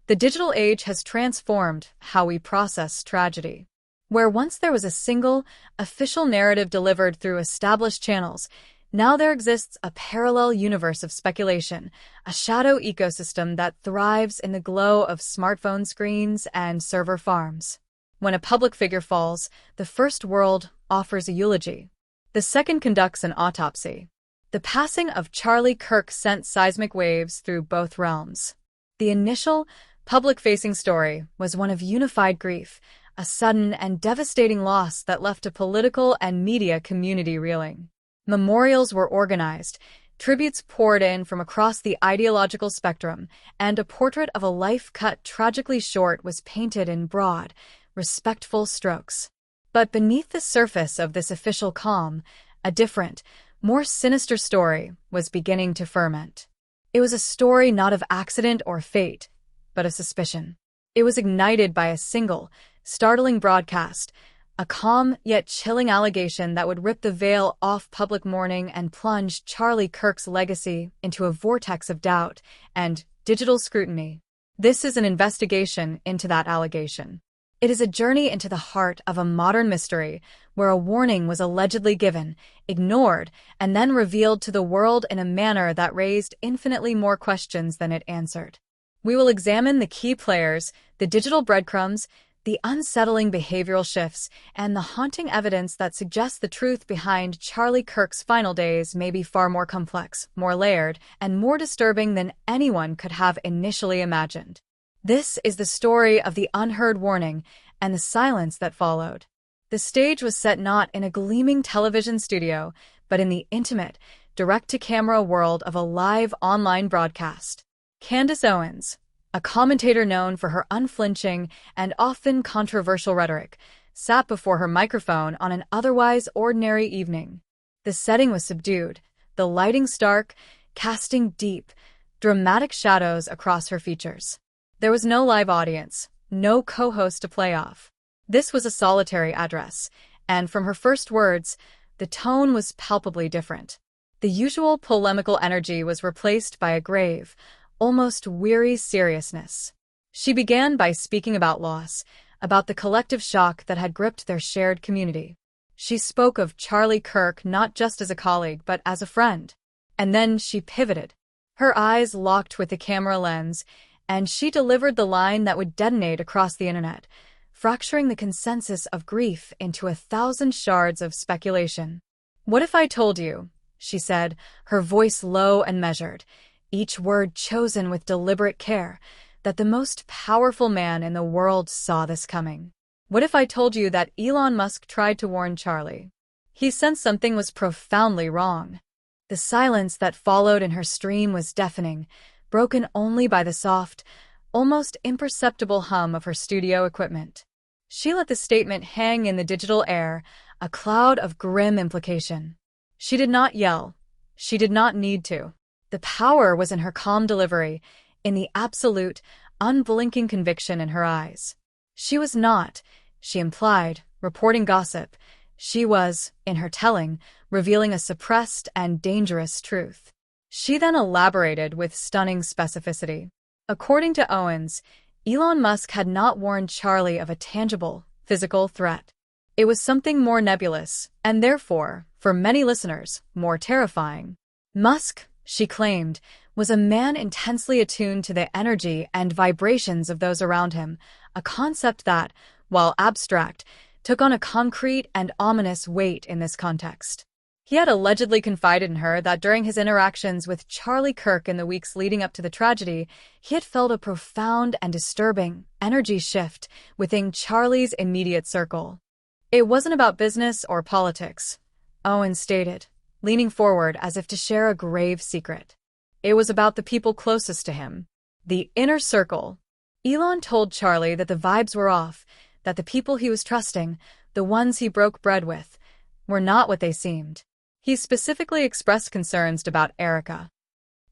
The digital age has transformed how we process tragedy. Where once there was a single, official narrative delivered through established channels, now there exists a parallel universe of speculation, a shadow ecosystem that thrives in the glow of smartphone screens and server farms. When a public figure falls, the first world offers a eulogy. The second conducts an autopsy. The passing of Charlie Kirk sent seismic waves through both realms. The initial, public-facing story was one of unified grief, a sudden and devastating loss that left a political and media community reeling. Memorials were organized, tributes poured in from across the ideological spectrum, and a portrait of a life cut tragically short was painted in broad, respectful strokes. But beneath the surface of this official calm, a different, more sinister story was beginning to ferment. It was a story not of accident or fate, but of suspicion. It was ignited by a single, startling broadcast, a calm yet chilling allegation that would rip the veil off public mourning and plunge Charlie Kirk's legacy into a vortex of doubt and digital scrutiny. This is an investigation into that allegation. It is a journey into the heart of a modern mystery where a warning was allegedly given, ignored, and then revealed to the world in a manner that raised infinitely more questions than it answered. We will examine the key players, the digital breadcrumbs, the unsettling behavioral shifts, and the haunting evidence that suggests the truth behind Charlie Kirk's final days may be far more complex, more layered, and more disturbing than anyone could have initially imagined. This is the story of the unheard warning and the silence that followed. The stage was set not in a gleaming television studio, but in the intimate, direct-to-camera world of a live online broadcast. Candace Owens, a commentator known for her unflinching and often controversial rhetoric, sat before her microphone on an otherwise ordinary evening. The setting was subdued, the lighting stark, casting deep, dramatic shadows across her features. There was no live audience, no co-host to play off. This was a solitary address, and from her first words, the tone was palpably different. The usual polemical energy was replaced by a grave, almost weary seriousness. She began by speaking about loss, about the collective shock that had gripped their shared community. She spoke of Charlie Kirk not just as a colleague but as a friend. And then she pivoted. Her eyes locked with the camera lens, and she delivered the line that would detonate across the internet, fracturing the consensus of grief into 1,000 shards of speculation. "What if I told you," she said, her voice low and measured, each word chosen with deliberate care, "that the most powerful man in the world saw this coming? What if I told you that Elon Musk tried to warn Charlie? He sensed something was profoundly wrong." The silence that followed in her stream was deafening, broken only by the soft, almost imperceptible hum of her studio equipment. She let the statement hang in the digital air, a cloud of grim implication. She did not yell. She did not need to. The power was in her calm delivery, in the absolute, unblinking conviction in her eyes. She was not, she implied, reporting gossip. She was, in her telling, revealing a suppressed and dangerous truth. She then elaborated with stunning specificity. According to Owens, Elon Musk had not warned Charlie of a tangible, physical threat. It was something more nebulous, and therefore, for many listeners, more terrifying. Musk, she claimed, was a man intensely attuned to the energy and vibrations of those around him, a concept that, while abstract, took on a concrete and ominous weight in this context. He had allegedly confided in her that during his interactions with Charlie Kirk in the weeks leading up to the tragedy, he had felt a profound and disturbing energy shift within Charlie's immediate circle. It wasn't about business or politics, Owens stated, leaning forward as if to share a grave secret. It was about the people closest to him, the inner circle. Elon told Charlie that the vibes were off, that the people he was trusting, the ones he broke bread with, were not what they seemed. He specifically expressed concerns about Erica.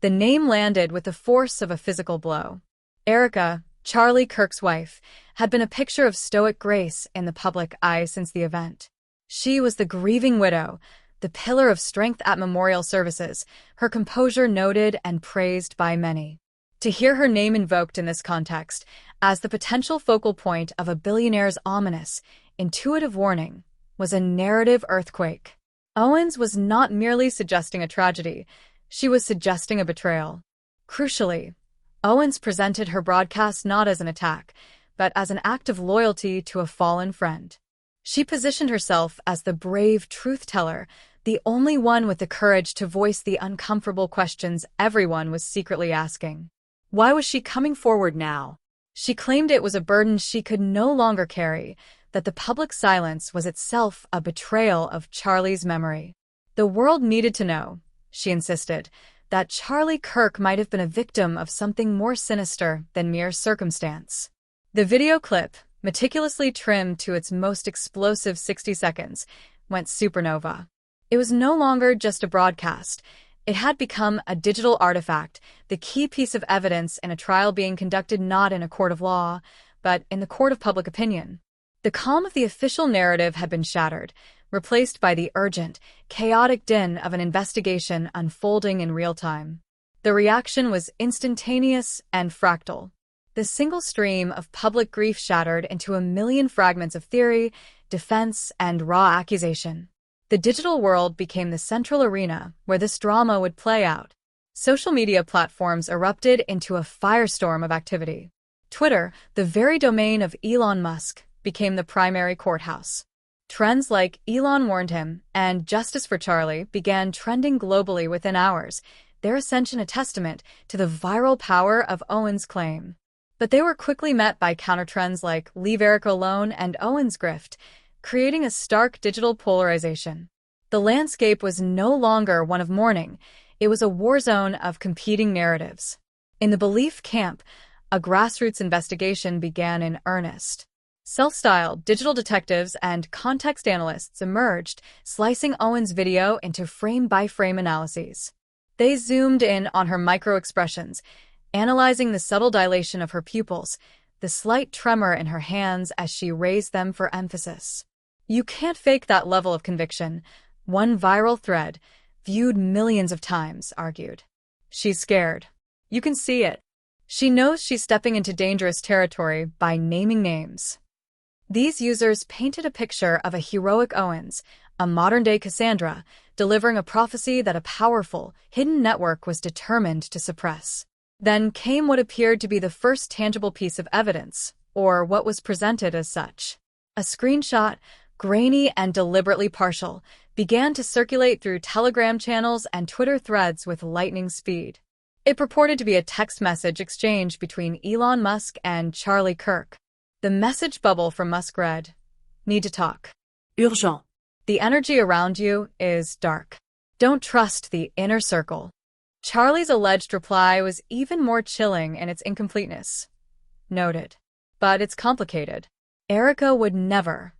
The name landed with the force of a physical blow. Erica, Charlie Kirk's wife, had been a picture of stoic grace in the public eye since the event. She was the grieving widow, the pillar of strength at memorial services, her composure noted and praised by many. To hear her name invoked in this context, as the potential focal point of a billionaire's ominous, intuitive warning, was a narrative earthquake. Owens was not merely suggesting a tragedy, she was suggesting a betrayal. Crucially, Owens presented her broadcast not as an attack, but as an act of loyalty to a fallen friend. She positioned herself as the brave truth-teller, the only one with the courage to voice the uncomfortable questions everyone was secretly asking. Why was she coming forward now? She claimed it was a burden she could no longer carry, that the public silence was itself a betrayal of Charlie's memory. The world needed to know, she insisted, that Charlie Kirk might have been a victim of something more sinister than mere circumstance. The video clip, meticulously trimmed to its most explosive 60 seconds, went supernova. It was no longer just a broadcast. It had become a digital artifact, the key piece of evidence in a trial being conducted not in a court of law, but in the court of public opinion. The calm of the official narrative had been shattered, replaced by the urgent, chaotic din of an investigation unfolding in real time. The reaction was instantaneous and fractal. The single stream of public grief shattered into a million fragments of theory, defense, and raw accusation. The digital world became the central arena where this drama would play out. Social media platforms erupted into a firestorm of activity. Twitter, the very domain of Elon Musk, became the primary courthouse. Trends like "Elon warned him" and "Justice for Charlie" began trending globally within hours, their ascension a testament to the viral power of Owens' claim. But they were quickly met by countertrends like "Leave Eric alone" and "Owens grift," creating a stark digital polarization. The landscape was no longer one of mourning, it was a war zone of competing narratives. In the belief camp, a grassroots investigation began in earnest. Self-styled digital detectives and context analysts emerged, slicing Owens' video into frame-by-frame analyses. They zoomed in on her micro-expressions, analyzing the subtle dilation of her pupils, the slight tremor in her hands as she raised them for emphasis. You can't fake that level of conviction, one viral thread, viewed millions of times, argued. She's scared. You can see it. She knows she's stepping into dangerous territory by naming names. These users painted a picture of a heroic Owens, a modern-day Cassandra, delivering a prophecy that a powerful, hidden network was determined to suppress. Then came what appeared to be the first tangible piece of evidence, or what was presented as such. A screenshot, grainy and deliberately partial, began to circulate through Telegram channels and Twitter threads with lightning speed. It purported to be a text message exchange between Elon Musk and Charlie Kirk. The message bubble from Musk read, "Need to talk. Urgent. The energy around you is dark. Don't trust the inner circle." Charlie's alleged reply was even more chilling in its incompleteness. Noted. But it's complicated. Erica would never.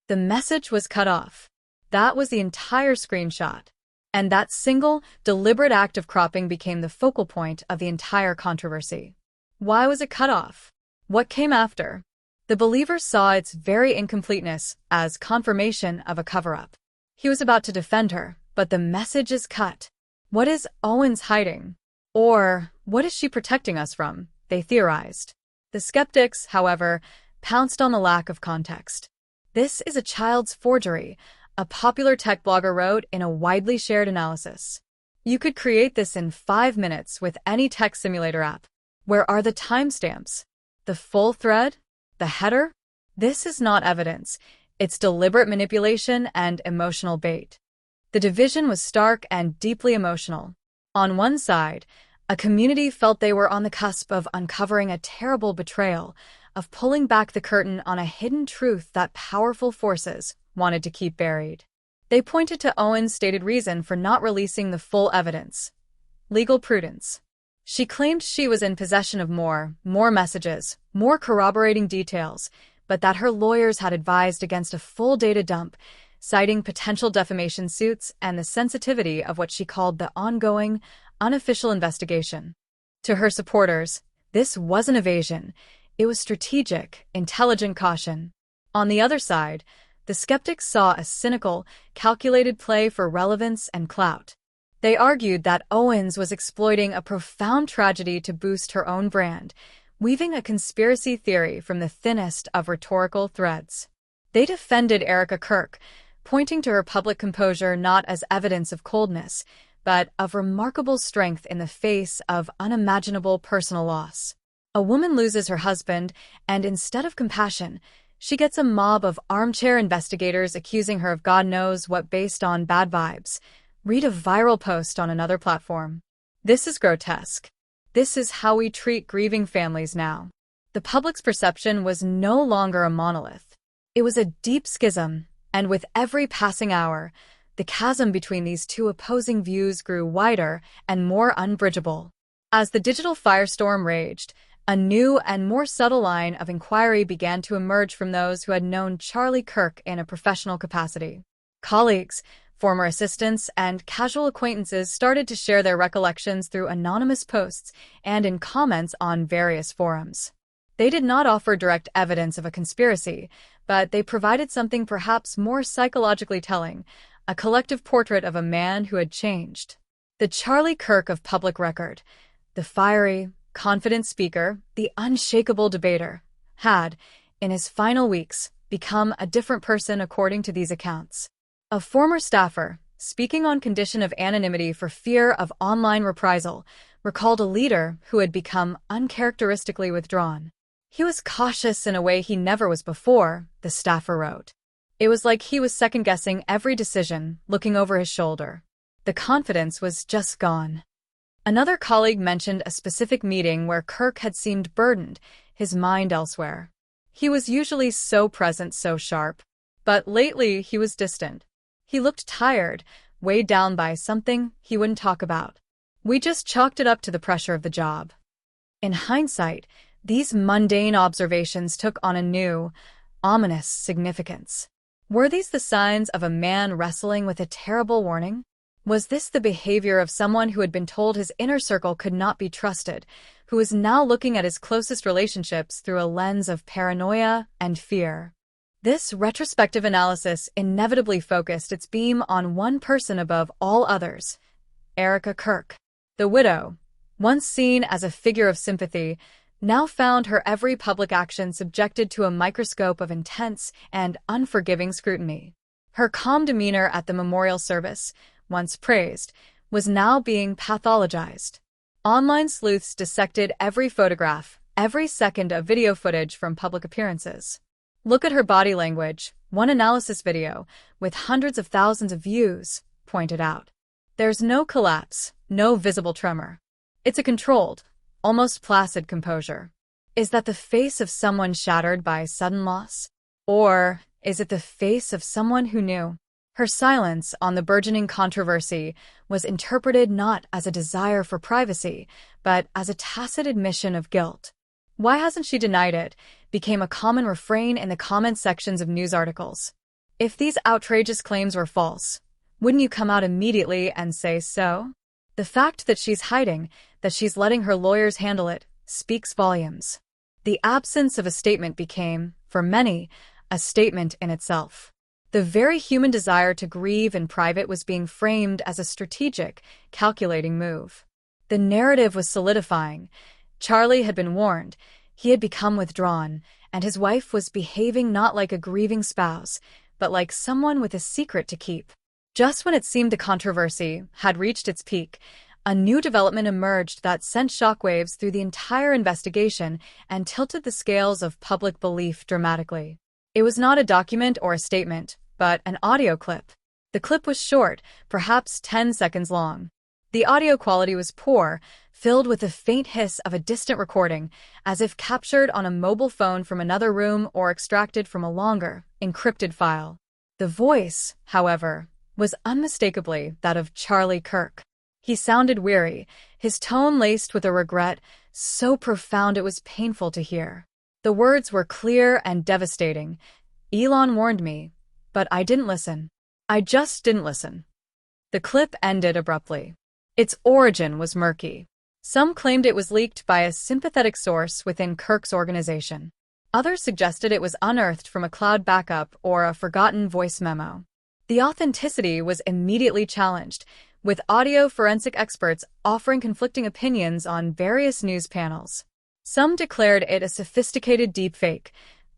The message was cut off. That was the entire screenshot. And that single, deliberate act of cropping became the focal point of the entire controversy. Why was it cut off? What came after? The believer saw its very incompleteness as confirmation of a cover-up. He was about to defend her, but the message is cut. What is Owens hiding? Or, what is she protecting us from? They theorized. The skeptics, however, pounced on the lack of context. This is a child's forgery, a popular tech blogger wrote in a widely shared analysis. You could create this in 5 minutes with any text simulator app. Where are the timestamps? The full thread? The header? This is not evidence. It's deliberate manipulation and emotional bait. The division was stark and deeply emotional. On one side, a community felt they were on the cusp of uncovering a terrible betrayal, of pulling back the curtain on a hidden truth that powerful forces wanted to keep buried. They pointed to Owens' stated reason for not releasing the full evidence: legal prudence. She claimed she was in possession of more messages, more corroborating details, but that her lawyers had advised against a full data dump, citing potential defamation suits and the sensitivity of what she called the ongoing, unofficial investigation. To her supporters, this wasn't evasion. It was strategic, intelligent caution. On the other side, the skeptics saw a cynical, calculated play for relevance and clout. They argued that Owens was exploiting a profound tragedy to boost her own brand, weaving a conspiracy theory from the thinnest of rhetorical threads. They defended Erica Kirk, pointing to her public composure not as evidence of coldness, but of remarkable strength in the face of unimaginable personal loss. A woman loses her husband, and instead of compassion, she gets a mob of armchair investigators accusing her of God knows what based on bad vibes. Read a viral post on another platform. This is grotesque. This is how we treat grieving families now. The public's perception was no longer a monolith. It was a deep schism, and with every passing hour, the chasm between these two opposing views grew wider and more unbridgeable. As the digital firestorm raged, a new and more subtle line of inquiry began to emerge from those who had known Charlie Kirk in a professional capacity. Colleagues, former assistants, and casual acquaintances started to share their recollections through anonymous posts and in comments on various forums. They did not offer direct evidence of a conspiracy, but they provided something perhaps more psychologically telling, a collective portrait of a man who had changed. The Charlie Kirk of public record, the fiery, confident speaker, the unshakable debater, had, in his final weeks, become a different person according to these accounts. A former staffer, speaking on condition of anonymity for fear of online reprisal, recalled a leader who had become uncharacteristically withdrawn. He was cautious in a way he never was before, the staffer wrote. It was like he was second-guessing every decision, looking over his shoulder. The confidence was just gone. Another colleague mentioned a specific meeting where Kirk had seemed burdened, his mind elsewhere. He was usually so present, so sharp. But lately he was distant. He looked tired, weighed down by something he wouldn't talk about. We just chalked it up to the pressure of the job. In hindsight, these mundane observations took on a new, ominous significance. Were these the signs of a man wrestling with a terrible warning? Was this the behavior of someone who had been told his inner circle could not be trusted, who was now looking at his closest relationships through a lens of paranoia and fear? This retrospective analysis inevitably focused its beam on one person above all others, Erica Kirk. The widow, once seen as a figure of sympathy, now found her every public action subjected to a microscope of intense and unforgiving scrutiny. Her calm demeanor at the memorial service, once praised, was now being pathologized. Online sleuths dissected every photograph, every second of video footage from public appearances. Look at her body language, one analysis video, with hundreds of thousands of views, pointed out. There's no collapse, no visible tremor. It's a controlled, almost placid composure. Is that the face of someone shattered by sudden loss? Or is it the face of someone who knew? Her silence on the burgeoning controversy was interpreted not as a desire for privacy, but as a tacit admission of guilt. Why hasn't she denied it? Became a common refrain in the comment sections of news articles. If these outrageous claims were false, wouldn't you come out immediately and say so? The fact that she's hiding, that she's letting her lawyers handle it, speaks volumes. The absence of a statement became, for many, a statement in itself. The very human desire to grieve in private was being framed as a strategic, calculating move. The narrative was solidifying. Charlie had been warned, he had become withdrawn, and his wife was behaving not like a grieving spouse, but like someone with a secret to keep. Just when it seemed the controversy had reached its peak, a new development emerged that sent shockwaves through the entire investigation and tilted the scales of public belief dramatically. It was not a document or a statement, but an audio clip. The clip was short, perhaps 10 seconds long. The audio quality was poor, filled with the faint hiss of a distant recording, as if captured on a mobile phone from another room or extracted from a longer, encrypted file. The voice, however, was unmistakably that of Charlie Kirk. He sounded weary, his tone laced with a regret so profound it was painful to hear. The words were clear and devastating. Elon warned me, but I didn't listen. I just didn't listen. The clip ended abruptly. Its origin was murky. Some claimed it was leaked by a sympathetic source within Kirk's organization. Others suggested it was unearthed from a cloud backup or a forgotten voice memo. The authenticity was immediately challenged, with audio forensic experts offering conflicting opinions on various news panels. Some declared it a sophisticated deepfake.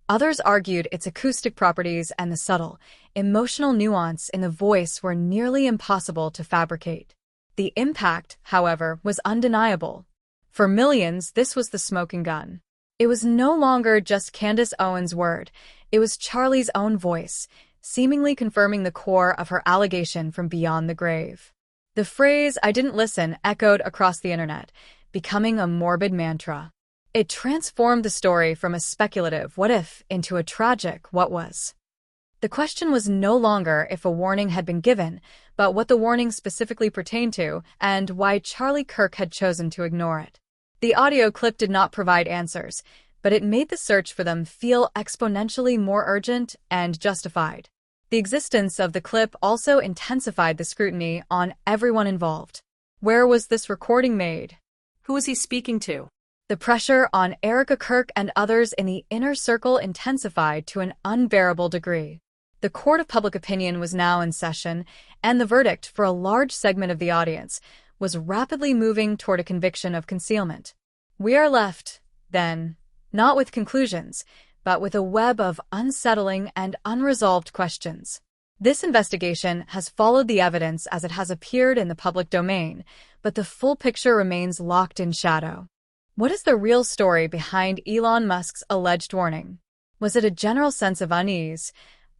Others argued its acoustic properties and the subtle, emotional nuance in the voice were nearly impossible to fabricate. The impact, however, was undeniable. For millions, this was the smoking gun. It was no longer just Candace Owens' word. It was Charlie's own voice, seemingly confirming the core of her allegation from beyond the grave. The phrase, "I didn't listen," echoed across the internet, becoming a morbid mantra. It transformed the story from a speculative "what if" into a tragic "what was." The question was no longer if a warning had been given, but what the warning specifically pertained to and why Charlie Kirk had chosen to ignore it. The audio clip did not provide answers, but it made the search for them feel exponentially more urgent and justified. The existence of the clip also intensified the scrutiny on everyone involved. Where was this recording made? Who was he speaking to? The pressure on Erica Kirk and others in the inner circle intensified to an unbearable degree. The court of public opinion was now in session, and the verdict for a large segment of the audience was rapidly moving toward a conviction of concealment. We are left, then, not with conclusions, but with a web of unsettling and unresolved questions. This investigation has followed the evidence as it has appeared in the public domain, but the full picture remains locked in shadow. What is the real story behind Elon Musk's alleged warning? Was it a general sense of unease,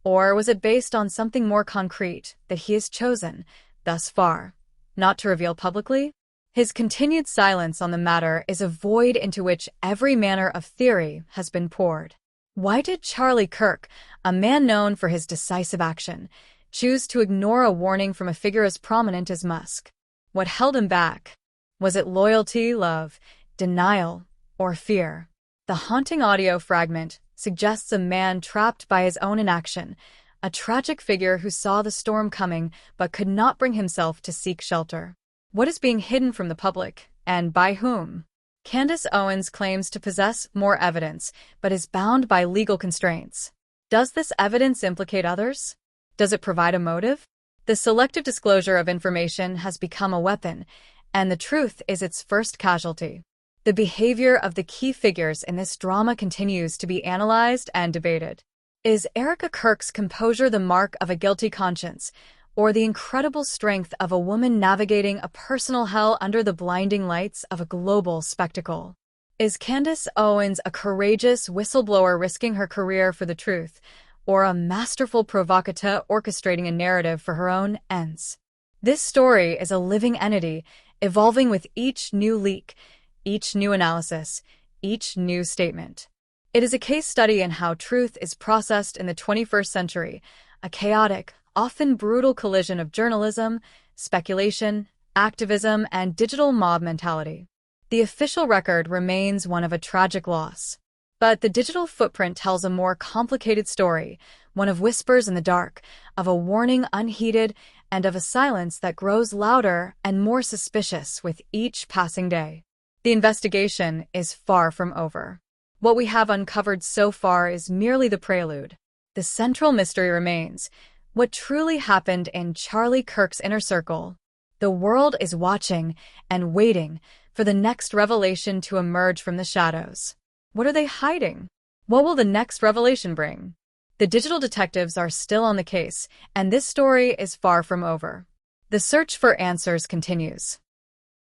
or was it based on something more concrete that he has chosen, thus far, not to reveal publicly? His continued silence on the matter is a void into which every manner of theory has been poured. Why did Charlie Kirk, a man known for his decisive action, choose to ignore a warning from a figure as prominent as Musk? What held him back? Was it loyalty, love, denial, or fear? The haunting audio fragment suggests a man trapped by his own inaction, a tragic figure who saw the storm coming but could not bring himself to seek shelter. What is being hidden from the public, and by whom? Candace Owens claims to possess more evidence, but is bound by legal constraints. Does this evidence implicate others? Does it provide a motive? The selective disclosure of information has become a weapon, and the truth is its first casualty. The behavior of the key figures in this drama continues to be analyzed and debated. Is Erica Kirk's composure the mark of a guilty conscience, or the incredible strength of a woman navigating a personal hell under the blinding lights of a global spectacle? Is Candace Owens a courageous whistleblower risking her career for the truth, or a masterful provocateur orchestrating a narrative for her own ends? This story is a living entity, evolving with each new leak, each new analysis, each new statement. It is a case study in how truth is processed in the 21st century, a chaotic, often brutal collision of journalism, speculation, activism, and digital mob mentality. The official record remains one of a tragic loss. But the digital footprint tells a more complicated story, one of whispers in the dark, of a warning unheeded, and of a silence that grows louder and more suspicious with each passing day. The investigation is far from over. What we have uncovered so far is merely the prelude. The central mystery remains: what truly happened in Charlie Kirk's inner circle? The world is watching and waiting for the next revelation to emerge from the shadows. What are they hiding? What will the next revelation bring? The digital detectives are still on the case, and this story is far from over. The search for answers continues.